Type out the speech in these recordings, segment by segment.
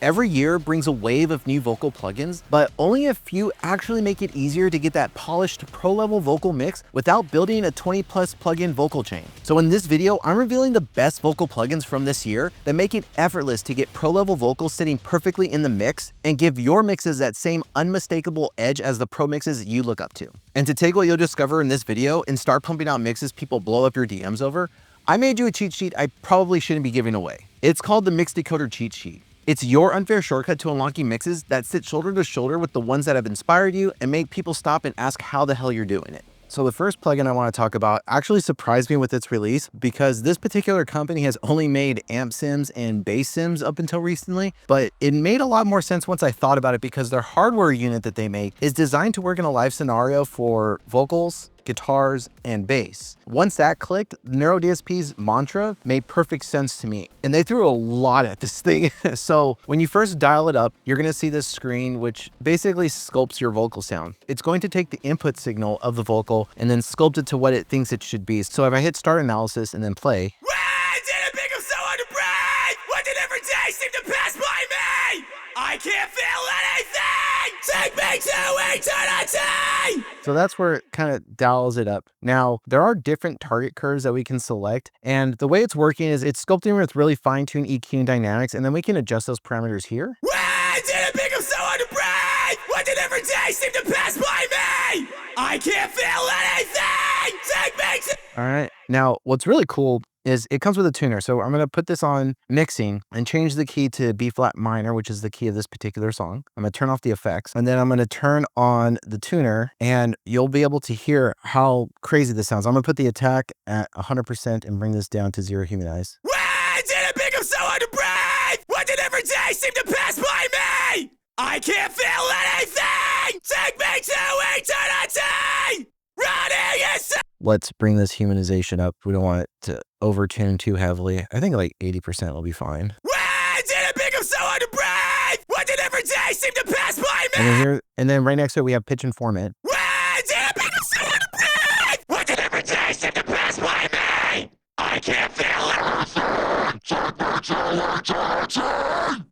Every year brings a wave of new vocal plugins, but only a few actually make it easier to get that polished pro-level vocal mix without building a 20+ plugin vocal chain. So in this video, I'm revealing the best vocal plugins from this year that make it effortless to get pro-level vocals sitting perfectly in the mix and give your mixes that same unmistakable edge as the pro mixes you look up to. And to take what you'll discover in this video and start pumping out mixes people blow up your DMs over, I made you a cheat sheet I probably shouldn't be giving away. It's called the Mix Decoder Cheat Sheet. It's your unfair shortcut to unlocking mixes that sit shoulder to shoulder with the ones that have inspired you and make people stop and ask how the hell you're doing it. So the first plugin I want to talk about actually surprised me with its release because this particular company has only made amp sims and bass sims up until recently, but it made a lot more sense once I thought about it because their hardware unit that they make is designed to work in a live scenario for vocals, guitars, and bass. Once that clicked, Neuro DSP's mantra made perfect sense to me. And they threw a lot at this thing. So when you first dial it up, you're gonna see this screen, which basically sculpts your vocal sound. It's going to take the input signal of the vocal and then sculpt it to what it thinks it should be. So if I hit start analysis and then play, I can't feel anything! Take me to eternity! So that's where it kind of dials it up. Now, there are different target curves that we can select, and the way it's working is it's sculpting with really fine-tuned EQ and dynamics, and then we can adjust those parameters here. Why did it become so hard to breathe? Why did every day seem to pass by me? I can't feel anything! Take me to... All right, now what's really cool is it comes with a tuner. So I'm going to put this on mixing and change the key to B flat minor, which is the key of this particular song. I'm going to turn off the effects and then I'm going to turn on the tuner and you'll be able to hear how crazy this sounds. I'm going to put the attack at 100% and bring this down to 0 humanize. Why did it become so hard to breathe? Why did every day seem to pass by me? I can't feel anything! Take me to eternity! Let's bring this humanization up. We don't want it to overtune too heavily. I think like 80% will be fine. Why did it become so hard to breathe? Why did every day seem to pass by me? And then right next to it, we have pitch and format. Why did it become so hard to breathe? Why did every day seem to pass by me? I can't feel anything. Take me to eternity.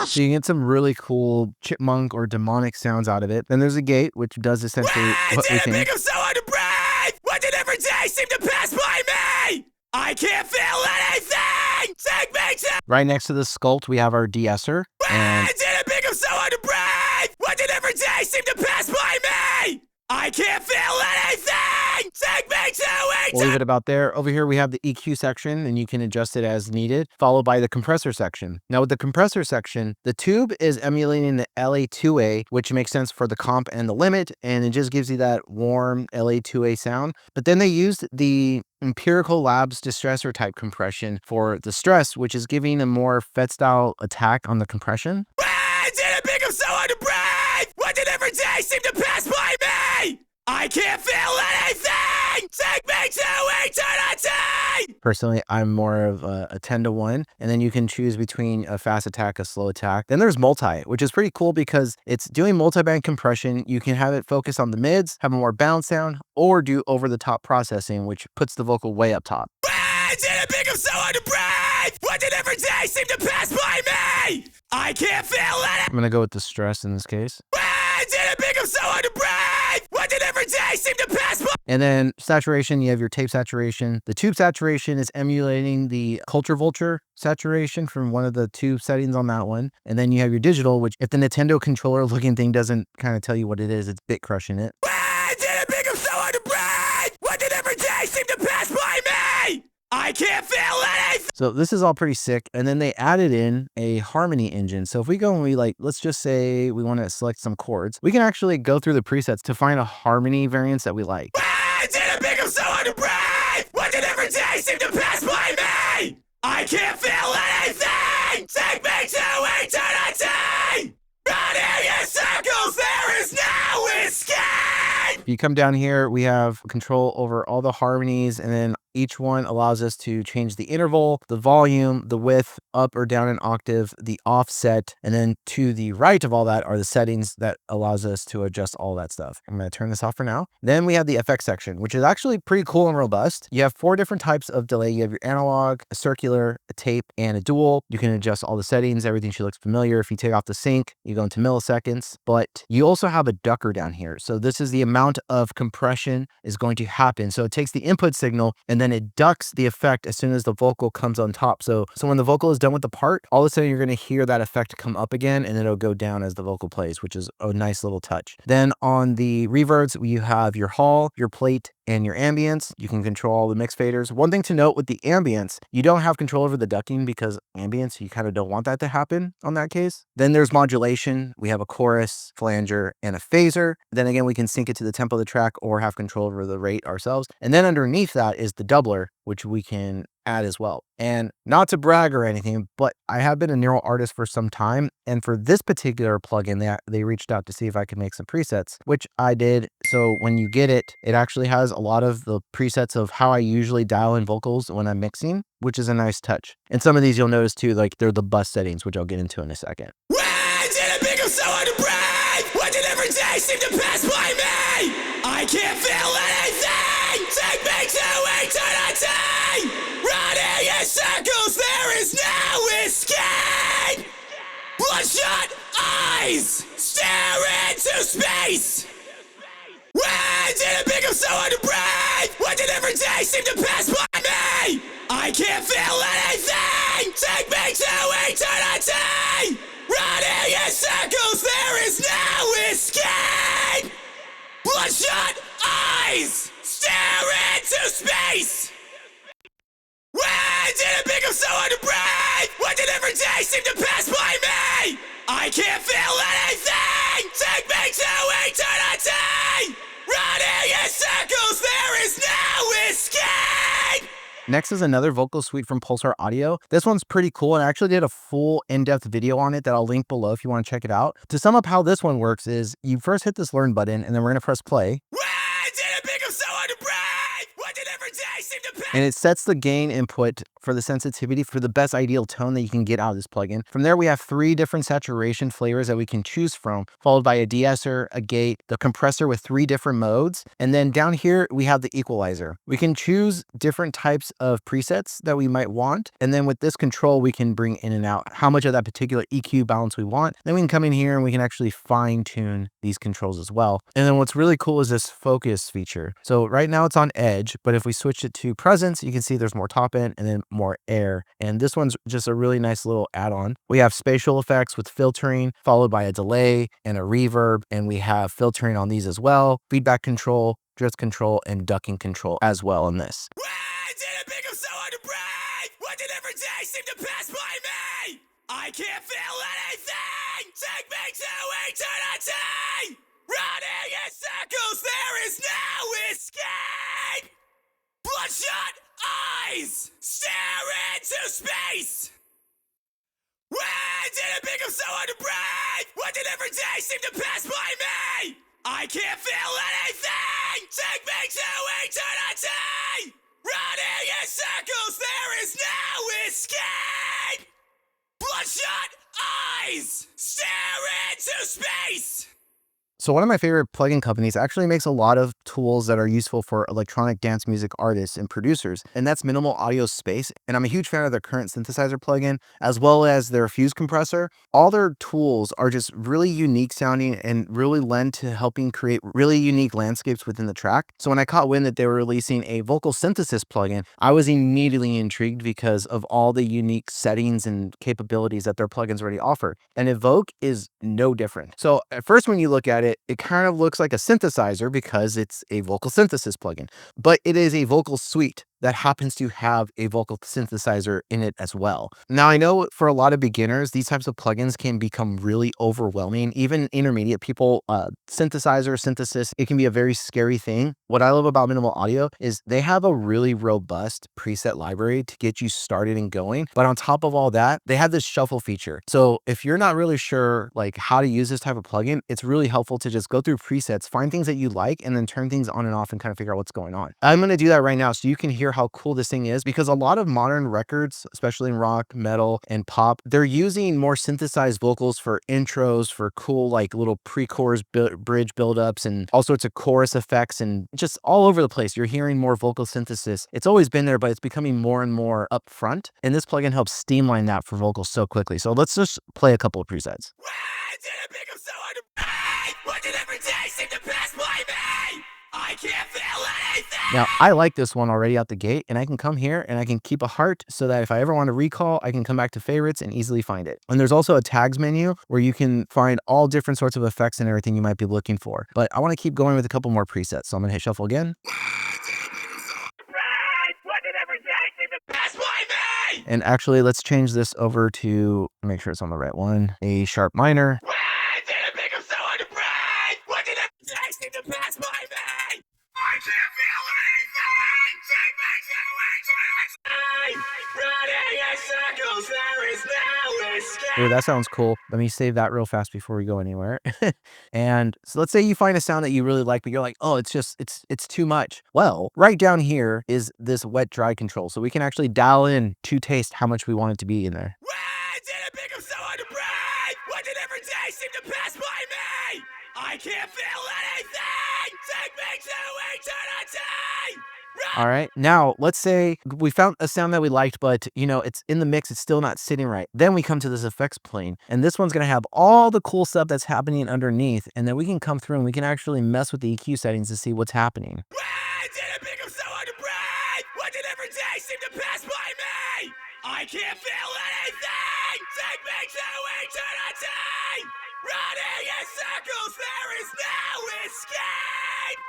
So you get some really cool chipmunk or demonic sounds out of it. Then there's a gate, which does essentially what we think. So hard to breathe? Why did every day seem to pass by me? I can't feel anything. Take me to... Right next to the sculpt, we have our de-esser. Why did it become so hard to breathe? Why did every day seem to pass by me? I can't feel anything! Take me to eternity! We'll leave it about there. Over here we have the EQ section and you can adjust it as needed, followed by the compressor section. Now with the compressor section, the tube is emulating the LA2A, which makes sense for the comp and the limit, and it just gives you that warm LA2A sound. But then they used the Empirical Labs distressor type compression for the stress, which is giving a more FET style attack on the compression. Why did it become so hard to breathe? Why did every day seem to pass by me? I can't feel anything! Take me to eternity! Personally, I'm more of a 10-to-1, and then you can choose between a fast attack, a slow attack. Then there's multi, which is pretty cool because it's doing multi-band compression. You can have it focus on the mids, have a more balanced sound, or do over-the-top processing, which puts the vocal way up top. Why did it become so hard to breathe? Why did every day seem to pass by me? I can't feel it! I'm gonna go with the stress in this case. Why did it become so hard to breathe? Why did every day seem to pass by? And then saturation, you have your tape saturation. The tube saturation is emulating the Culture Vulture saturation from one of the tube settings on that one. And then you have your digital, which if the Nintendo controller looking thing doesn't kind of tell you what it is, it's bit crushing it. Why did it become so hard to breathe? Why did every day seem to pass by me? I can't feel anything. So this is all pretty sick. And then they added in a harmony engine. So if we go and we let's just say we want to select some chords, we can actually go through the presets to find a harmony variance that we like. Why did it become so hard to breathe? Why did every day seem to pass by me? I can't feel anything. Take me to eternity. Running in circles, there is no escape. If you come down here, we have control over all the harmonies and then Each one allows us to change the interval, the volume, the width, up or down an octave, the offset, and then to the right of all that are the settings that allows us to adjust all that stuff. I'm going to turn this off for now. Then we have the effects section, which is actually pretty cool and robust. You have 4 different types of delay. You have your analog, a circular, a tape, and a dual. You can adjust all the settings. Everything should look familiar. If you take off the sync, you go into milliseconds, but you also have a ducker down here. So this is the amount of compression is going to happen. So it takes the input signal and then it ducks the effect as soon as the vocal comes on top. So when the vocal is done with the part, all of a sudden you're going to hear that effect come up again and it'll go down as the vocal plays, which is a nice little touch. Then on the reverbs, you have your hall, your plate, and your ambience. You can control all the mix faders. One thing to note with the ambience, you don't have control over the ducking because ambience, you kind of don't want that to happen on that case. Then there's modulation. We have a chorus, flanger, and a phaser. Then again, we can sync it to the tempo of the track or have control over the rate ourselves. And then underneath that is the doubler, which we can add as well. And not to brag or anything, but I have been a neural artist for some time. And for this particular plugin, they reached out to see if I could make some presets, which I did. So when you get it, it actually has a lot of the presets of how I usually dial in vocals when I'm mixing, which is a nice touch. And some of these you'll notice too, like they're the bus settings, which I'll get into in a second. Why did it become so hard to breathe? Why did every day seem to pass by me? I can't feel anything. Take me to eternity. Running in circles, there is no escape. Bloodshot eyes stare into space. Why did it become so hard to breathe? Why did every day seem to pass by me? I can't feel anything. Take me to eternity. Running in circles, there is no escape. Bloodshot eyes stare into space. Why did it become so hard to breathe? Why did every day seem to pass by me? I can't feel anything. Take me to eternity. Running in circles, there is no escape. Next is another vocal suite from Pulsar Audio. This one's pretty cool, and I actually did a full in-depth video on it that I'll link below if you want to check it out. To sum up how this one works is you first hit this learn button, and then we're going to press play. Why did it become so hard to breathe? Why did every day seem to pass? And it sets the gain input for the sensitivity for the best ideal tone that you can get out of this plugin. From there, we have 3 different saturation flavors that we can choose from, followed by a de-esser, a gate, the compressor with 3 different modes. And then down here, we have the equalizer. We can choose different types of presets that we might want. And then with this control, we can bring in and out how much of that particular EQ balance we want. Then we can come in here and we can actually fine tune these controls as well. And then what's really cool is this focus feature. So right now it's on edge, but if we switch it to presence, you can see there's more top end and then more air. And this one's just a really nice little add-on. We have spatial effects with filtering, followed by a delay and a reverb. And we have filtering on these as well, feedback control, drift control, and ducking control as well in this. Why did it become so hard to breathe? Why did every day seem to pass by me? I can't feel anything. Take me to eternity. Running in circles, there is no escape. Bloodshot eyes stare into space. Why did it become so hard to breathe? Why did every day seem to pass by me? I can't feel anything. Take me to eternity. Running in circles, there is no escape. Bloodshot eyes stare into space. So one of my favorite plugin companies actually makes a lot of tools that are useful for electronic dance music artists and producers, and that's Minimal Audio Space. And I'm a huge fan of their current synthesizer plugin, as well as their fuse compressor. All their tools are just really unique sounding and really lend to helping create really unique landscapes within the track. So when I caught wind that they were releasing a vocal synthesis plugin, I was immediately intrigued because of all the unique settings and capabilities that their plugins already offer. And Evoke is no different. So at first, when you look at it, it kind of looks like a synthesizer because it's a vocal synthesis plugin, but it is a vocal suite that happens to have a vocal synthesizer in it as well. Now, I know for a lot of beginners, these types of plugins can become really overwhelming. Even intermediate people, synthesis, it can be a very scary thing. What I love about Minimal Audio is they have a really robust preset library to get you started and going. But on top of all that, they have this shuffle feature. So if you're not really sure like how to use this type of plugin, it's really helpful to just go through presets, find things that you like, and then turn things on and off and kind of figure out what's going on. I'm going to do that right now so you can hear how cool this thing is because a lot of modern records, especially in rock, metal, and pop, they're using more synthesized vocals for intros, for cool like little pre-chorus bridge buildups and all sorts of chorus effects and just all over the place. You're hearing more vocal synthesis. It's always been there, but it's becoming more and more upfront. And this plugin helps streamline that for vocals so quickly. So let's just play a couple of presets. Why did it become so hard to breathe? Why did every day seem to pass by me? I can't feel anything. Now, I like this one already out the gate, and I can come here and I can keep a heart so that if I ever want to recall, I can come back to favorites and easily find it. And there's also a tags menu where you can find all different sorts of effects and everything you might be looking for. But I want to keep going with a couple more presets. So I'm going to hit shuffle again. Why did every day seem to pass by me? And actually, let's change this over to, make sure it's on the right one, a sharp minor. Why did it become so hard to breathe? Why did every day seem to pass by me? I can't feel anything. Take me to eternity. Running in circles, there is no escape. Ooh, that sounds cool. Let me save that real fast before we go anywhere. And so let's say you find a sound that you really like, but you're like, oh, it's too much. Well, right down here is this wet dry control. So we can actually dial in to taste how much we want it to be in there. Why did it become so hard to breathe? Why did every day seem to pass by me? I can't feel anything. Take me to eternity. All right. Now, let's say we found a sound that we liked, but you know, it's in the mix. It's still not sitting right. Then we come to this effects plane, and this one's going to have all the cool stuff that's happening underneath. And then we can come through and we can actually mess with the EQ settings to see what's happening. Why did it become so hard to breathe? Why did every day seem to pass by me? I can't feel anything. Take me to eternity. Running in circles, there is no escape.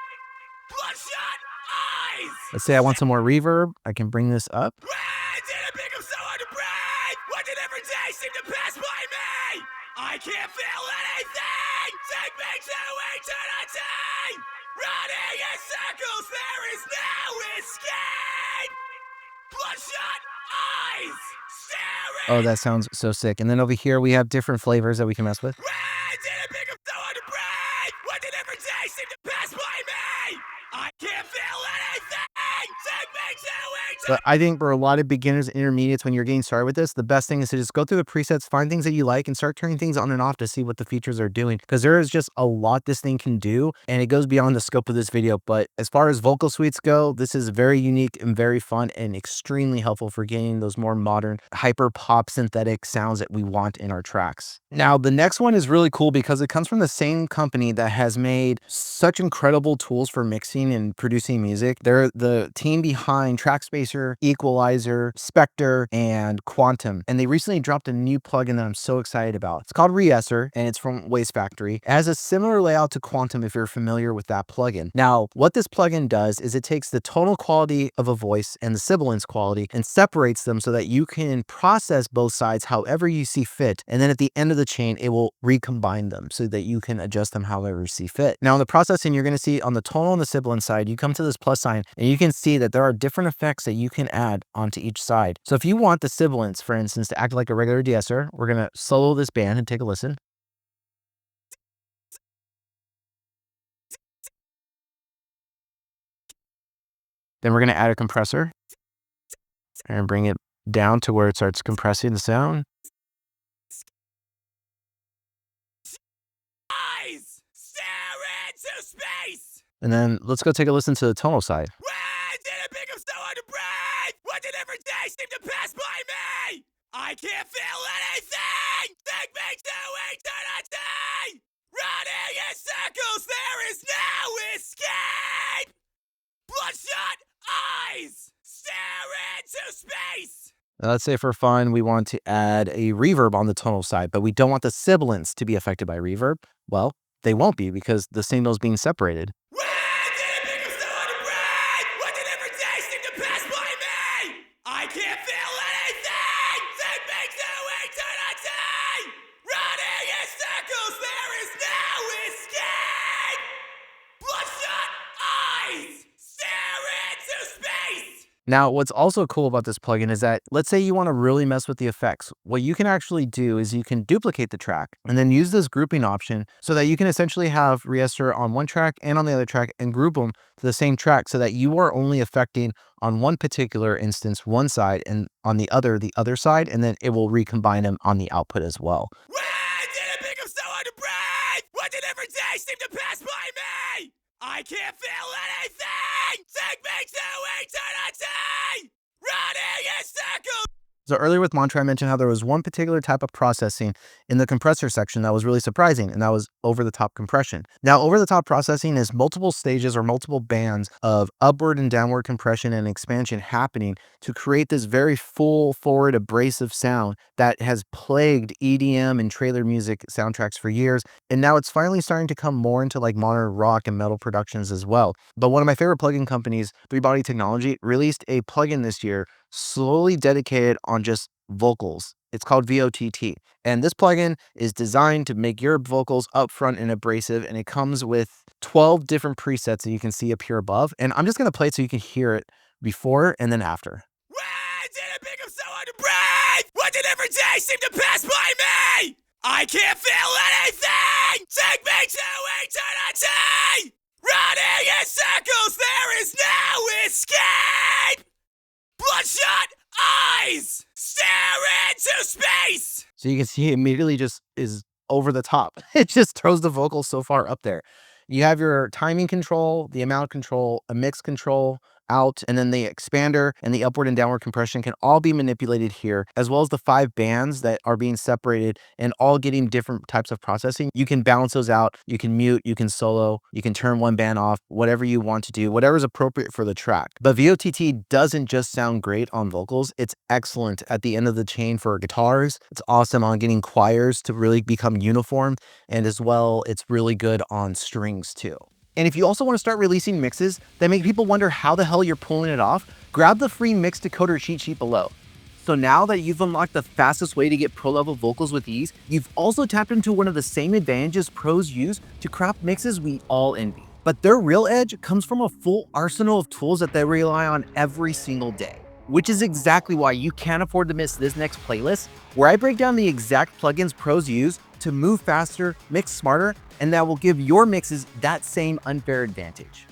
Bloodshot eyes. Let's say I want some more reverb. I can bring this up. Why did it become so hard to breathe? Why did every day seem to pass by me? I can't feel anything. Take me to eternity. Running in circles, there is no escape. Bloodshot eyes. Staring. Oh, that sounds so sick. And then over here, we have different flavors that we can mess with. Why did it become so hard to breathe? Why did every day seem to pass by me? I can't feel anything. Take me to eternity. But I think for a lot of beginners and intermediates, when you're getting started with this, the best thing is to just go through the presets, find things that you like, and start turning things on and off to see what the features are doing. Because there is just a lot this thing can do, and it goes beyond the scope of this video. But as far as vocal suites go, this is very unique and very fun and extremely helpful for getting those more modern, hyper pop synthetic sounds that we want in our tracks. Now, the next one is really cool because it comes from the same company that has made such incredible tools for mixing and producing music. They're the team behind Trackspacer, Equalizer, Spectre, and Quantum. And they recently dropped a new plugin that I'm so excited about. It's called Reesser, and it's from Waste Factory. It has a similar layout to Quantum if you're familiar with that plugin. Now, what this plugin does is it takes the tonal quality of a voice and the sibilance quality and separates them so that you can process both sides however you see fit. And then at the end of the chain, it will recombine them so that you can adjust them however you see fit. Now, in the processing, you're going to see on the tonal and the sibilance side, you come to this plus sign and you can see that there are different effects that you can add onto each side. So if you want the sibilance, for instance, to act like a regular de-esser, we're going to solo this band and take a listen. Then we're going to add a compressor and bring it down to where it starts compressing the sound. Eyes stare into space. And then let's go take a listen to the tonal side. Why did it become so hard to breathe? Why did every day seem to pass by me? I can't feel anything. Take me to eternity. Running in circles, there is no escape. Bloodshot eyes stare into space. Now let's say for fun, we want to add a reverb on the tonal side, but we don't want the sibilance to be affected by reverb. Well, they won't be because the signal's being separated. Why did it become so hard to breathe? Why did every day seem to pass by me? I can't feel anything. Take me to eternity. Running in circles, there is no escape. Bloodshot eyes stare into space. Now, what's also cool about this plugin is that let's say you want to really mess with the effects. What you can actually do is you can duplicate the track and then use this grouping option so that you can essentially have reester on one track and on the other track and group them to the same track so that you are only affecting on one particular instance one side and on the other side, and then it will recombine them on the output as well. Why did it become so hard to breathe? Why did every day seem to pass by me? I can't feel anything! Take me to eternity! Running in circles! So earlier with Mantra, I mentioned how there was one particular type of processing in the compressor section that was really surprising, and that was over-the-top compression. Now, over-the-top processing is multiple stages or multiple bands of upward and downward compression and expansion happening to create this very full, forward, abrasive sound that has plagued EDM and trailer music soundtracks for years, and now it's finally starting to come more into like modern rock and metal productions as well. But one of my favorite plugin companies, Three Body Technology, released a plugin this year solely dedicated on just vocals. It's called VOTT. And this plugin is designed to make your vocals upfront and abrasive. And it comes with 12 different presets that you can see up here above. And I'm just going to play it so you can hear it before and then after. Why did it become so hard to breathe? Why did every day seem to pass by me? I can't feel anything! Take me to eternity! Running in circles, there is no escape! Bloodshot eyes stare into space. So you can see it immediately just is over the top. It just throws the vocals so far up there. You have your timing control, the amount control, a mix control, out, and then the expander and the upward and downward compression can all be manipulated here, as well as the 5 bands that are being separated and all getting different types of processing. You can balance those out, you can mute, you can solo, you can turn one band off, whatever you want to do, whatever is appropriate for the track. But VOTT doesn't just sound great on vocals, it's excellent at the end of the chain for guitars. It's awesome on getting choirs to really become uniform, and as well, it's really good on strings too. And if you also want to start releasing mixes that make people wonder how the hell you're pulling it off, grab the free mix decoder cheat sheet below. So now that you've unlocked the fastest way to get pro level vocals with ease, you've also tapped into one of the same advantages pros use to craft mixes we all envy. But their real edge comes from a full arsenal of tools that they rely on every single day. Which is exactly why you can't afford to miss this next playlist, where I break down the exact plugins pros use to move faster, mix smarter, and that will give your mixes that same unfair advantage.